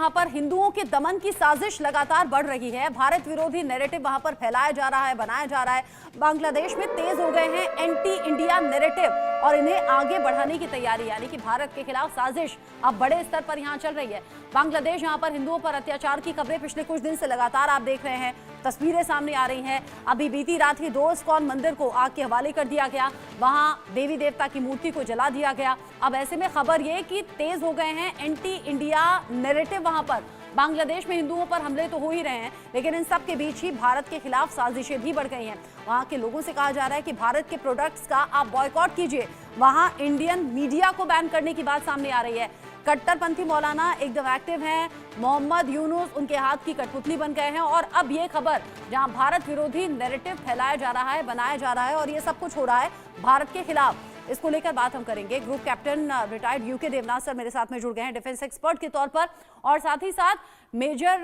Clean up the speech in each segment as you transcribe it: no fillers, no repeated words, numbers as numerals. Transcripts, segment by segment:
जहां पर हिंदुओं के दमन की साजिश लगातार बढ़ रही है, भारत विरोधी नैरेटिव वहां पर फैलाया जा रहा है, बनाया जा रहा है। बांग्लादेश में तेज हो गए हैं एंटी इंडिया नैरेटिव और इन्हें आगे बढ़ाने की तैयारी, यानी कि भारत के खिलाफ साजिश अब बड़े स्तर पर यहां चल रही है। बांग्लादेश यहां पर हिंदुओं पर अत्याचार की खबरें पिछले कुछ दिन से लगातार आप देख रहे हैं, तस्वीरें सामने आ रही हैं। अभी बीती रात ही 2 इस्कॉन मंदिर को आग के हवाले कर दिया गया, वहां देवी देवता की मूर्ति को जला दिया गया। अब ऐसे में खबर ये कि तेज हो गए हैं एंटी इंडिया नैरेटिव वहां पर। बांग्लादेश में हिंदुओं पर हमले तो हो ही रहे हैं, लेकिन इन सब के बीच ही भारत के खिलाफ साजिशें भी बढ़ गई हैं। वहां के लोगों से कहा जा रहा है कि भारत के प्रोडक्ट्स का आप बॉयकॉट कीजिए। वहां इंडियन मीडिया को बैन करने की बात सामने आ रही है। कट्टरपंथी मौलाना एकदम एक्टिव हैं, मोहम्मद यूनुस उनके हाथ की कठपुतली बन गए हैं। और अब ये खबर जहां भारत विरोधी नैरेटिव फैलाया जा रहा है, बनाया जा रहा है और ये सब कुछ हो रहा है भारत के खिलाफ, इसको लेकर बात हम करेंगे। Group captain retired UK Devnath sir मेरे साथ में जुड़ गए हैं डिफेंस एक्सपर्ट के तौर पर, और साथ ही साथ मेजर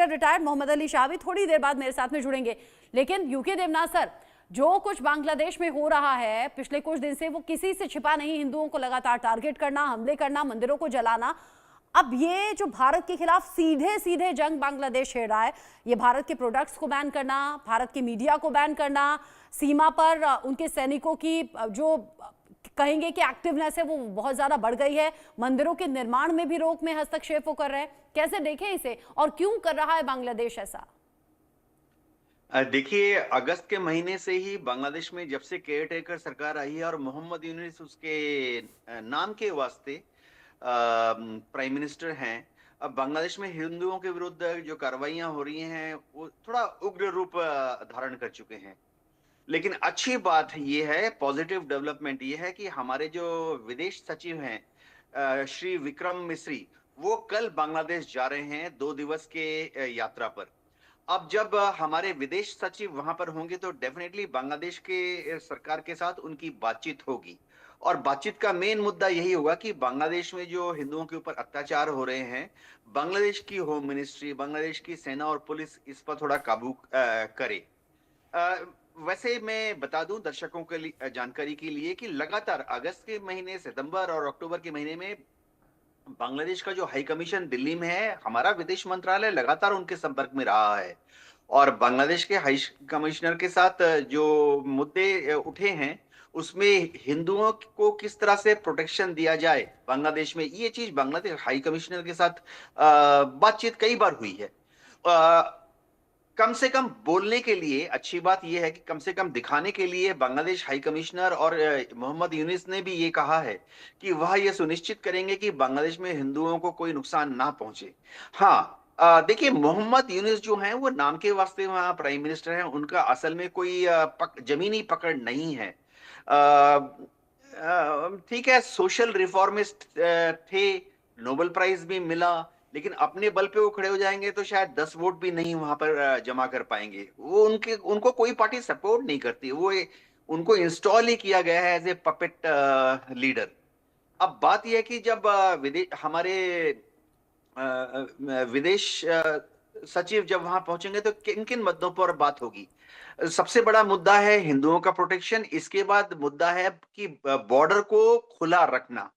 रिटायर्ड मोहम्मद अली शाह भी थोड़ी देर बाद मेरे साथ में जुड़ेंगे। लेकिन यूके देवनाथ सर, जो कुछ बांग्लादेश में हो रहा है पिछले कुछ दिन से, वो किसी से छिपा नहीं। हिंदुओं को लगातार टारगेट करना, हमले करना, मंदिरों को जलाना। अब ये जो भारत के खिलाफ सीधे सीधे जंग बांग्लादेश छेड़ रहा है, ये भारत के प्रोडक्ट्स को बैन करना, भारत की मीडिया को बैन करना, सीमा पर उनके सैनिकों की जो कहेंगे कि एक्टिवनेस है वो बहुत ज्यादा बढ़ गई है, मंदिरों के निर्माण में भी रोक में हस्तक्षेप वो कर रहे हैं। कैसे देखें इसे और क्यों कर रहा है बांग्लादेश ऐसा? देखिए, अगस्त के महीने से ही बांग्लादेश में जब से केयर टेकर सरकार आई है और मोहम्मद यूनुस उसके नाम के वास्ते प्राइम मिनिस्टर हैं, अब बांग्लादेश में हिंदुओं के विरुद्ध जो कार्रवाइयां हो रही हैं वो थोड़ा उग्र रूप धारण कर चुके हैं। लेकिन अच्छी बात ये है, पॉजिटिव डेवलपमेंट ये है कि हमारे जो विदेश सचिव हैं श्री विक्रम मिस्री, वो कल बांग्लादेश जा रहे हैं 2 दिवस के यात्रा पर। अब जब हमारे विदेश सचिव वहां पर होंगे तो डेफिनेटली बांग्लादेश के सरकार के साथ उनकी बातचीत होगी और बातचीत का मेन मुद्दा यही होगा कि बांग्लादेश में जो हिंदुओं के ऊपर अत्याचार हो रहे हैं, बांग्लादेश की होम मिनिस्ट्री, बांग्लादेश की सेना और पुलिस इस पर थोड़ा काबू करे। अ, वैसे मैं बता दूं दर्शकों के लिए, जानकारी के लिए, कि लगातार अगस्त के महीने, सितंबर और अक्टूबर के महीने में बांग्लादेश का जो हाई कमीशन दिल्ली में है, हमारा विदेश मंत्रालय लगातार उनके संपर्क में रहा है और बांग्लादेश के हाई कमिश्नर के साथ जो मुद्दे उठे हैं उसमें हिंदुओं को किस तरह से प्रोटेक्शन दिया जाए बांग्लादेश में, ये चीज बांग्लादेश हाई कमिश्नर के साथ बातचीत कई बार हुई है। कम से कम बोलने के लिए अच्छी बात यह है कि कम से कम दिखाने के लिए बांग्लादेश हाई कमिश्नर और मोहम्मद यूनुस ने भी ये कहा है कि वह ये सुनिश्चित करेंगे कि बांग्लादेश में हिंदुओं को कोई नुकसान ना पहुंचे। हाँ, देखिए, मोहम्मद यूनुस जो हैं वो नाम के वास्ते वहाँ प्राइम मिनिस्टर हैं, उनका असल में कोई जमीनी पकड़ नहीं है। ठीक है, सोशल रिफॉर्मिस्ट थे, नोबेल प्राइज भी मिला, लेकिन अपने बल पे वो खड़े हो जाएंगे तो शायद 10 वोट भी नहीं वहां पर जमा कर पाएंगे। वो उनको कोई पार्टी सपोर्ट नहीं करती, उनको इंस्टॉल ही किया गया है एज ए पपेट लीडर। अब बात यह है कि जब हमारे विदेश सचिव जब वहां पहुंचेंगे तो किन किन मुद्दों पर बात होगी। सबसे बड़ा मुद्दा है हिंदुओं का प्रोटेक्शन, इसके बाद मुद्दा है कि बॉर्डर को खुला रखना।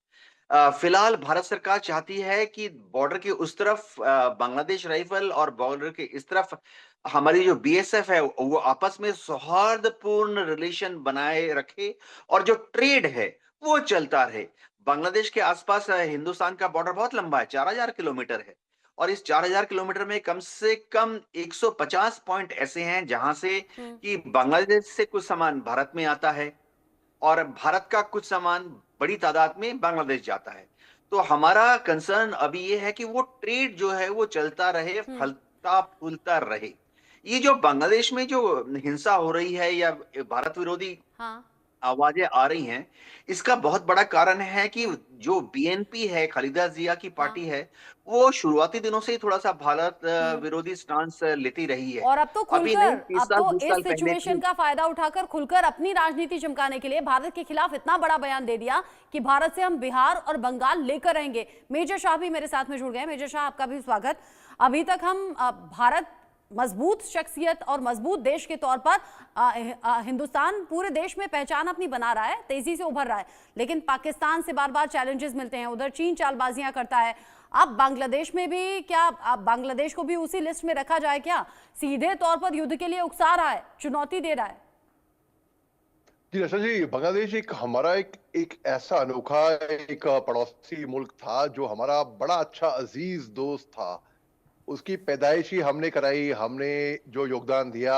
फिलहाल भारत सरकार चाहती है कि बॉर्डर के उस तरफ बांग्लादेश राइफल और बॉर्डर के इस तरफ हमारी जो बीएसएफ है वो आपस में सौहार्दपूर्ण रिलेशन बनाए रखे और जो ट्रेड है वो चलता रहे। बांग्लादेश के आसपास हिंदुस्तान का बॉर्डर बहुत लंबा है, 4000 किलोमीटर है और इस 4000 किलोमीटर में कम से कम 150 पॉइंट ऐसे हैं जहां से कि बांग्लादेश से कुछ सामान भारत में आता है और भारत का कुछ सामान बड़ी तादाद में बांग्लादेश जाता है। तो हमारा कंसर्न अभी ये है कि वो ट्रेड जो है वो चलता रहे, फलता फूलता रहे। ये जो बांग्लादेश में जो हिंसा हो रही है या भारत विरोधी हाँ। आवाजें आ रही हैं, इसका बहुत बड़ा कारण है कि जो बीएनपी है, खालिदा जिया की हाँ। पार्टी है, वो शुरुआती दिनों से ही थोड़ा सा भारत विरोधी स्टांस लेती रही है। और अब तो अभी नहीं, खुलकर, 30 अब साल तो 20 इस साल पहले सिचुएशन थी। का फायदा उठाकर खुलकर अपनी राजनीति चमकाने के लिए भारत के खिलाफ इतना बड़ा बयान दे दिया कि भारत से हम बिहार और बंगाल लेकर रहेंगे। मेजर शाह भी मेरे साथ में जुड़ गए। मेजर शाह, आपका भी स्वागत। अभी तक हम भारत मजबूत शख्सियत और मजबूत देश के तौर पर हिंदुस्तान पूरे देश में पहचान अपनी बना रहा है, तेजी से उभर रहा है, लेकिन पाकिस्तान से बार बार चैलेंजेस मिलते हैं, उधर चीन चालबाजियां करता है। अब बांग्लादेश में भी क्या, अब बांग्लादेश को भी उसी लिस्ट में रखा जाए क्या? सीधे तौर पर युद्ध के लिए उकसा रहा है, चुनौती दे रहा है। जी रक्षा जी, बांग्लादेश एक हमारा एक ऐसा अनोखा एक पड़ोसी मुल्क था जो हमारा बड़ा अच्छा अजीज दोस्त था। उसकी पैदाइश ही हमने कराई, हमने जो योगदान दिया,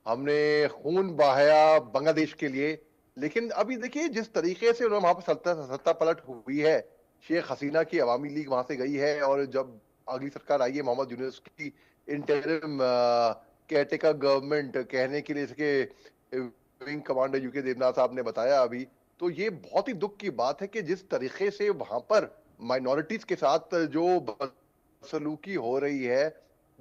हमने खून बहाया बांग्लादेश के लिए। लेकिन अभी देखिए जिस तरीके से उन्होंने वहां पर सत्ता पलट हुई है, शेख हसीना की अवामी लीग वहां से गई है और जब अगली सरकार आई है मोहम्मद यूनुस की इंटरिम केयरटेकर गवर्नमेंट कहने के लिए, इसके विंग कमांडर यूके देवनाथ साहब ने बताया अभी, तो ये बहुत ही दुख की बात है कि जिस तरीके से वहां पर माइनॉरिटीज के साथ जो सलूकी हो रही है,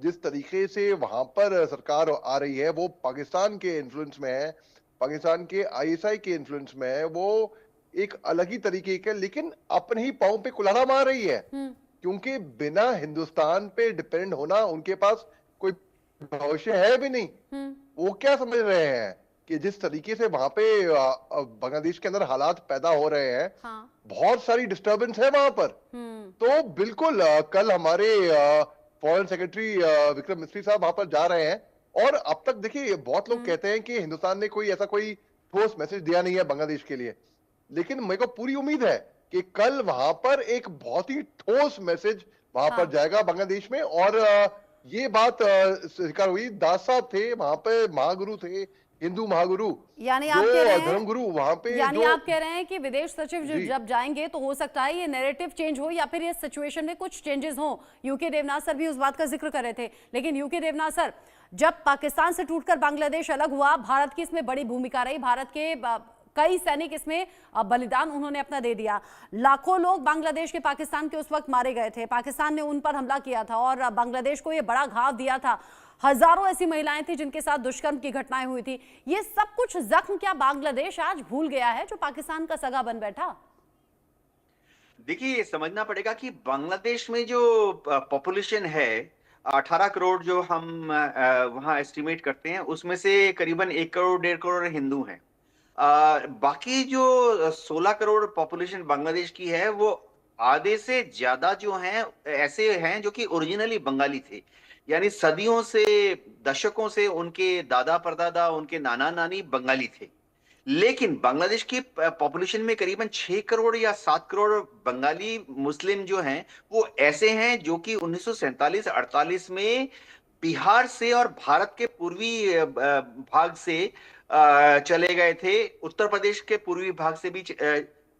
जिस तरीके से वहां पर सरकार आ रही है, वो पाकिस्तान के इन्फ्लुएंस में है, पाकिस्तान के आईएसआई के इन्फ्लुएंस में है, वो एक अलग ही तरीके का, लेकिन अपने ही पांव पे कुल्हाड़ा मार रही है। क्योंकि बिना हिंदुस्तान पे डिपेंड होना उनके पास कोई भविष्य है भी नहीं। वो क्या समझ रहे हैं कि जिस तरीके से वहां पे बांग्लादेश के अंदर हालात पैदा हो रहे हैं, हाँ। बहुत सारी डिस्टर्बेंस है वहां पर। तो बिल्कुल कल हमारे फॉरेन सेक्रेटरी विक्रम मिस्री साहब वहां पर जा रहे हैं और अब तक देखिए बहुत लोग कहते हैं कि हिंदुस्तान ने कोई ऐसा कोई ठोस मैसेज दिया नहीं है बांग्लादेश के लिए, लेकिन मेरे को पूरी उम्मीद है कि कल वहां पर एक बहुत ही ठोस मैसेज वहां पर जाएगा बांग्लादेश में। और ये बात स्वीकार हुई, दास साहब थे वहां पे, महागुरु थे, हिंदू महागुरु, यानी आप कह रहे हैं धर्मगुरु वहां पे, यानी आप कह रहे हैं कि विदेश सचिव जब जाएंगे तो हो सकता है ये नैरेटिव चेंज हो या फिर ये सिचुएशन में कुछ चेंजेस हो। यूके देवनाथ सर भी उस बात का जिक्र कर रहे थे। लेकिन यूके देवनाथ सर, जब पाकिस्तान से टूटकर बांग्लादेश अलग हुआ, भारत की इसमें बड़ी भूमिका रही, भारत के कई सैनिक इसमें बलिदान उन्होंने अपना दे दिया। लाखों लोग बांग्लादेश के पाकिस्तान के उस वक्त मारे गए थे, पाकिस्तान ने उन पर हमला किया था और बांग्लादेश को ये बड़ा घाव दिया था। हजारों ऐसी महिलाएं थी जिनके साथ दुष्कर्म की घटनाएं हुई थी। ये सब कुछ जख्म क्या बांग्लादेश आज भूल गया है जो पाकिस्तान का सगा बन बैठा? देखिए, ये समझना पड़ेगा कि बांग्लादेश में जो पॉपुलेशन है 18 करोड़ जो हम वहां एस्टिमेट करते हैं, उसमें से करीबन 1 करोड़ 1.5 करोड़ हिंदू हैं। बाकी जो 16 करोड़ पॉपुलेशन बांग्लादेश की है, वो आधे से ज्यादा जो हैं ऐसे हैं जो कि ओरिजिनली बंगाली थे, यानी सदियों से, दशकों से उनके दादा परदादा, उनके नाना नानी बंगाली थे। लेकिन बांग्लादेश की पॉपुलेशन में करीबन 6 करोड़ या 7 करोड़ बंगाली मुस्लिम जो हैं, वो ऐसे हैं जो कि 1947-48 में बिहार से और भारत के पूर्वी भाग से चले गए थे। उत्तर प्रदेश के पूर्वी भाग से भी,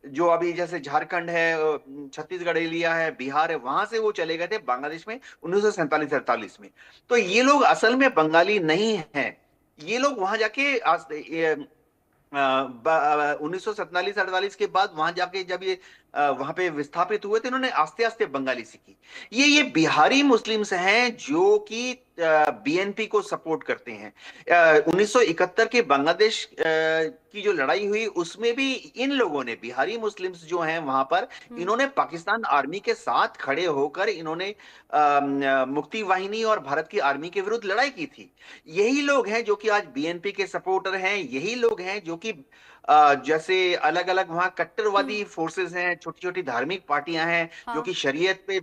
जो अभी जैसे झारखंड है, छत्तीसगढ़ एरिया है, बिहार है, वहां से वो चले गए थे बांग्लादेश में 1947-48 में। तो ये लोग असल में बंगाली नहीं हैं। ये लोग वहां जाके 1947-48 के बाद वहां जाके जब ये वहां पे विस्थापित हुए थे, इन्होंने आस्ते आस्ते बंगाली सीखी। ये बिहारी मुस्लिम्स हैं जो कि बीएनपी को सपोर्ट करते हैं। 1971 के बांग्लादेश की जो लड़ाई हुई, उसमें भी इन लोगों ने, बिहारी मुस्लिम्स जो हैं वहां पर, इन्होंने पाकिस्तान आर्मी के साथ खड़े होकर इन्होंने मुक्ति वाहिनी और भारत की आर्मी के विरुद्ध लड़ाई की थी। यही लोग हैं जो कि आज बीएनपी के सपोर्टर हैं। यही लोग हैं जो कि जैसे अलग अलग वहां कट्टरवादी फोर्सेस हैं, छोटी छोटी धार्मिक पार्टियां हैं, हाँ। जो कि शरीयत पे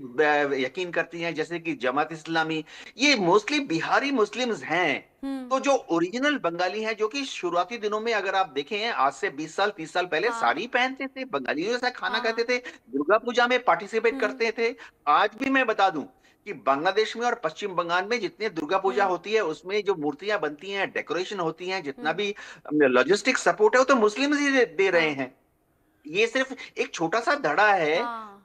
यकीन करती हैं, जैसे कि जमात इस्लामी। ये मोस्टली बिहारी मुस्लिम्स हैं। तो जो ओरिजिनल बंगाली हैं, जो कि शुरुआती दिनों में अगर आप देखें, आज से 20 साल 30 साल पहले, हाँ। साड़ी पहनते थे, बंगालियों जैसा खाना खाते थे, दुर्गा पूजा में पार्टिसिपेट करते थे। आज भी मैं बता दूं कि बांग्लादेश में और पश्चिम बंगाल में जितने दुर्गा पूजा होती है, उसमें जो मूर्तियां बनती हैं, डेकोरेशन होती हैं, जितना भी लॉजिस्टिक सपोर्ट है, वो तो मुस्लिम ही दे रहे हैं। ये सिर्फ एक छोटा सा धड़ा है,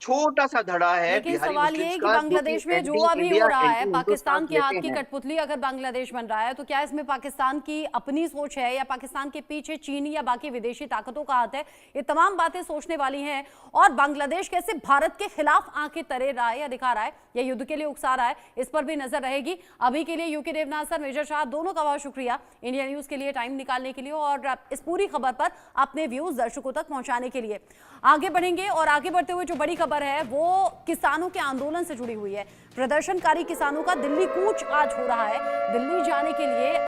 छोटा सा धड़ा है। लेकिन सवाल ये है कि बांग्लादेश में जो अभी हो रहा है, पाकिस्तान के हाथ की कठपुतली अगर बांग्लादेश बन रहा है, तो क्या इसमें पाकिस्तान की अपनी सोच है या पाकिस्तान के पीछे चीनी या बाकी विदेशी ताकतों का हाथ है? ये तमाम बातें सोचने वाली हैं। और बांग्लादेश कैसे भारत के खिलाफ आंखें तरे रहा है या दिखा रहा है या युद्ध के लिए उकसा रहा है, इस पर भी नजर रहेगी। अभी के लिए UK Devnath sir, major Shah, दोनों का बहुत शुक्रिया इंडिया न्यूज के लिए टाइम निकालने के लिए और इस पूरी खबर पर अपने व्यूज दर्शकों तक पहुंचाने के लिए। आगे बढ़ेंगे और आगे बढ़ते हुए जो बड़ी खबर है वो किसानों के आंदोलन से जुड़ी हुई है। प्रदर्शनकारी किसानों का दिल्ली कूच आज हो रहा है। दिल्ली जाने के लिए